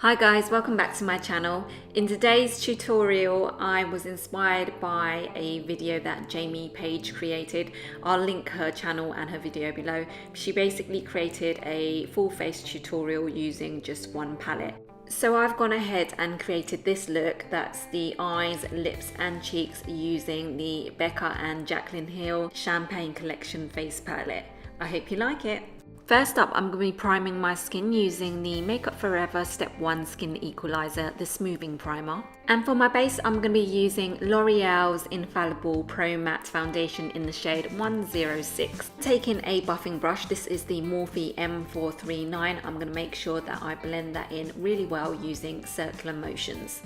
Hi guys, welcome back to my channel. In today's tutorial, I was inspired by a video that Jamie Page created. I'll link her channel and her video below. She basically created a full face tutorial using just one palette. So I've gone ahead and created this look, that's the eyes, lips and cheeks using the Becca and Jaclyn Hill Champagne Collection face palette. I hope you like it. First up, I'm going to be priming my skin using the Makeup Forever Step 1 Skin Equalizer, the Smoothing Primer. And for my base, I'm going to be using L'Oreal's Infallible Pro Matte Foundation in the shade 106. Taking a buffing brush, this is the Morphe M439. I'm going to make sure that I blend that in really well using circular motions.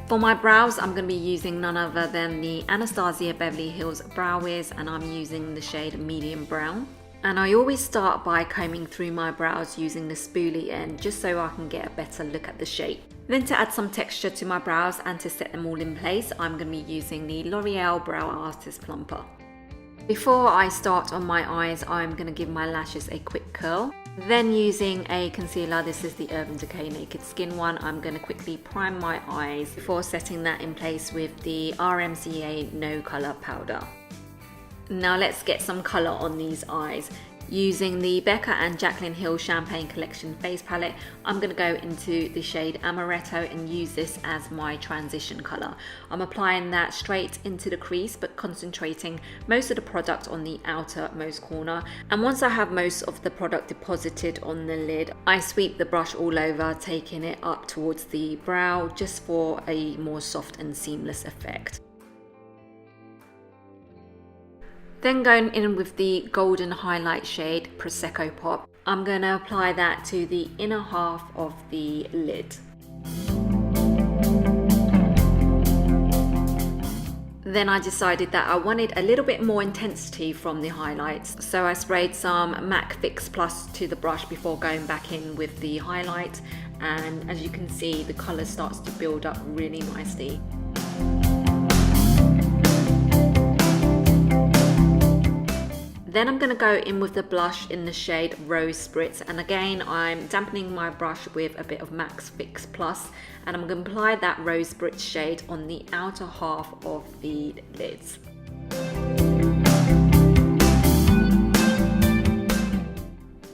For my brows, I'm going to be using none other than the Anastasia Beverly Hills Brow Wiz, and I'm using the shade Medium Brown. And I always start by combing through my brows using the spoolie end, just so I can get a better look at the shape. Then to add some texture to my brows and to set them all in place, I'm going to be using the L'Oreal Brow Artist Plumper. Before I start on my eyes, I'm going to give my lashes a quick curl. Then using a concealer, this is the Decay Naked Skin one, I'm going to quickly prime my eyes before setting that in place with the RMCA No Colour Powder. Now let's get some colour on these eyes. Using the Becca and Jaclyn Hill Champagne Collection face palette, I'm going to go into the shade Amaretto and use this as my transition colour. I'm applying that straight into the crease, but concentrating most of the product on the outermost corner. And once I have most of the product deposited on the lid, I sweep the brush all over, taking it up towards the brow just for a more soft and seamless effect. Then going in with the golden highlight shade Prosecco Pop, I'm going to apply that to the inner half of the lid. Then I decided that I wanted a little bit more intensity from the highlights, so I sprayed some MAC Fix Plus to the brush before going back in with the highlight, and as you can see, the colour starts to build up really nicely. Then I'm going to go in with the blush in the shade Rose Spritz, and again I'm dampening my brush with a bit of MAC Fix Plus, and I'm going to apply that Rose Spritz shade on the outer half of the lids.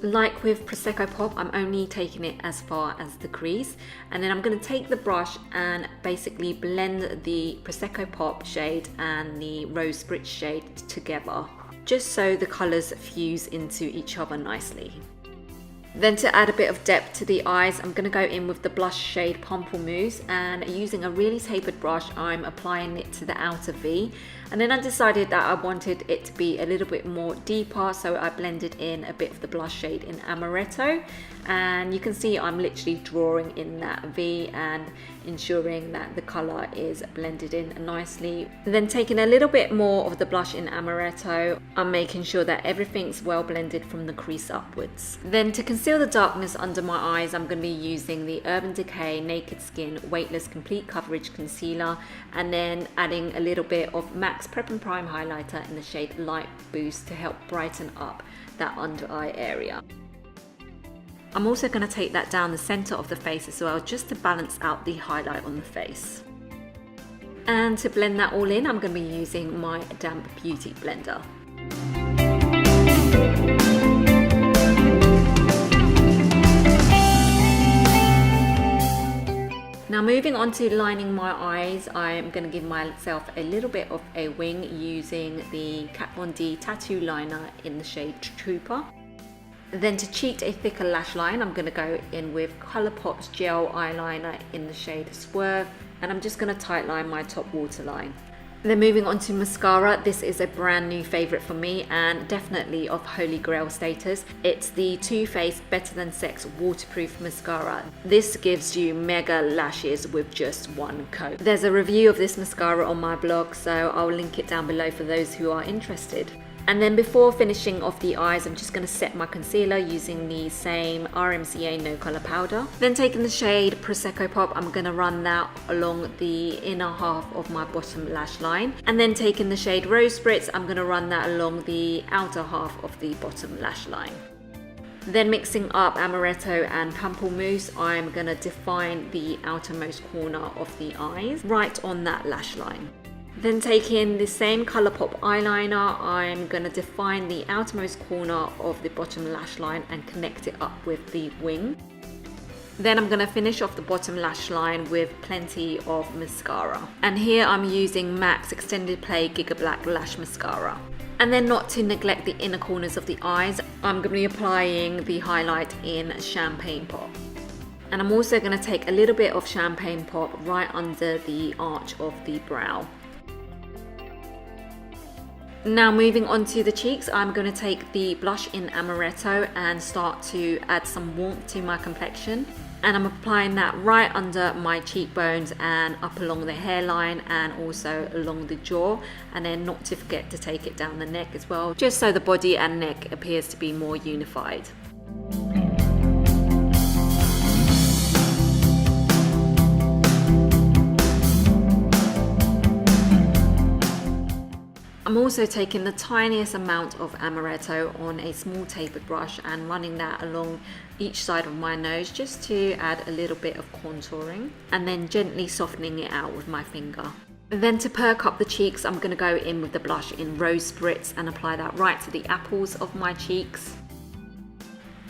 Like with Prosecco Pop, I'm only taking it as far as the crease, and then I'm going to take the brush and basically blend the Prosecco Pop shade and the Rose Spritz shade together, just so the colours fuse into each other nicely. Then to add a bit of depth to the eyes, I'm going to go in with the blush shade Pamplemousse, and using a really tapered brush, I'm applying it to the outer V. And then I decided that I wanted it to be a little bit more deeper, so I blended in a bit of the blush shade in Amaretto. And you can see I'm literally drawing in that V and ensuring that the colour is blended in nicely. Then taking a little bit more of the blush in Amaretto, I'm making sure that everything's well blended from the crease upwards. Then to conceal the darkness under my eyes, I'm going to be using the Urban Decay Naked Skin Weightless Complete Coverage Concealer, and then adding a little bit of MAC Prep and Prime highlighter in the shade Light Boost to help brighten up that under eye area. I'm also going to take that down the centre of the face as well, just to balance out the highlight on the face. And to blend that all in, I'm going to be using my damp beauty blender. Now moving on to lining my eyes, I'm going to give myself a little bit of a wing using the Kat Von D Tattoo Liner in the shade Trooper. Then to cheat a thicker lash line, I'm going to go in with Colourpop's Gel Eyeliner in the shade Swerve, and I'm just going to tightline my top waterline. Then moving on to mascara, this is a brand new favourite for me and definitely of holy grail status. It's the Too Faced Better Than Sex Waterproof Mascara. This gives you mega lashes with just one coat. There's a review of this mascara on my blog, so I'll link it down below for those who are interested. And then before finishing off the eyes, I'm just going to set my concealer using the same RMCA No Colour Powder. Then taking the shade Prosecco Pop, I'm going to run that along the inner half of my bottom lash line. And then taking the shade Rose Spritz, I'm going to run that along the outer half of the bottom lash line. Then mixing up amaretto and pamplemousse, I'm gonna define the outermost corner of the eyes right on that lash line. Then taking the same Colourpop eyeliner, I'm gonna define the outermost corner of the bottom lash line and connect it up with the wing. Then I'm gonna finish off the bottom lash line with plenty of mascara. And here I'm using MAC's Extended Play Gigablack Lash Mascara. And then, not to neglect the inner corners of the eyes, I'm going to be applying the highlight in Champagne Pop. And I'm also going to take a little bit of Champagne Pop right under the arch of the brow. Now moving on to the cheeks, I'm going to take the blush in Amaretto and start to add some warmth to my complexion. And I'm applying that right under my cheekbones and up along the hairline and also along the jaw. And then not to forget to take it down the neck as well, just so the body and neck appears to be more unified. I'm also taking the tiniest amount of Amaretto on a small tapered brush and running that along each side of my nose just to add a little bit of contouring, and then gently softening it out with my finger. Then to perk up the cheeks, I'm going to go in with the blush in Rose Spritz and apply that right to the apples of my cheeks.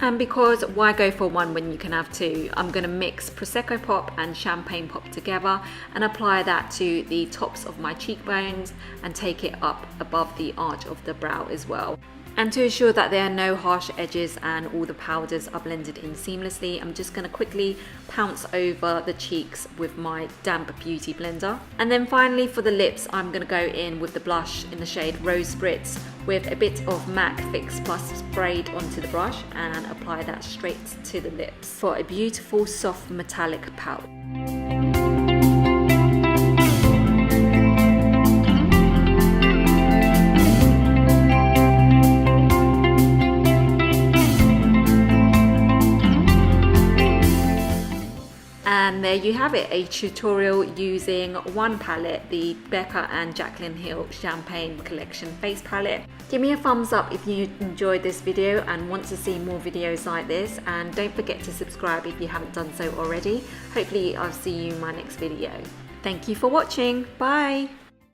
And because why go for one when you can have two, I'm going to mix Prosecco Pop and Champagne Pop together and apply that to the tops of my cheekbones and take it up above the arch of the brow as well. And to ensure that there are no harsh edges and all the powders are blended in seamlessly, I'm just going to quickly pounce over the cheeks with my damp beauty blender. And then finally for the lips, I'm going to go in with the blush in the shade Rose Spritz with a bit of MAC Fix Plus sprayed onto the brush and apply that straight to the lips for a beautiful soft metallic pout. And there you have it, a tutorial using one palette, the Becca and Jaclyn Hill Champagne Collection Face Palette. Give me a thumbs up if you enjoyed this video and want to see more videos like this, and don't forget to subscribe if you haven't done so already. Hopefully I'll see you in my next video. Thank you for watching, bye!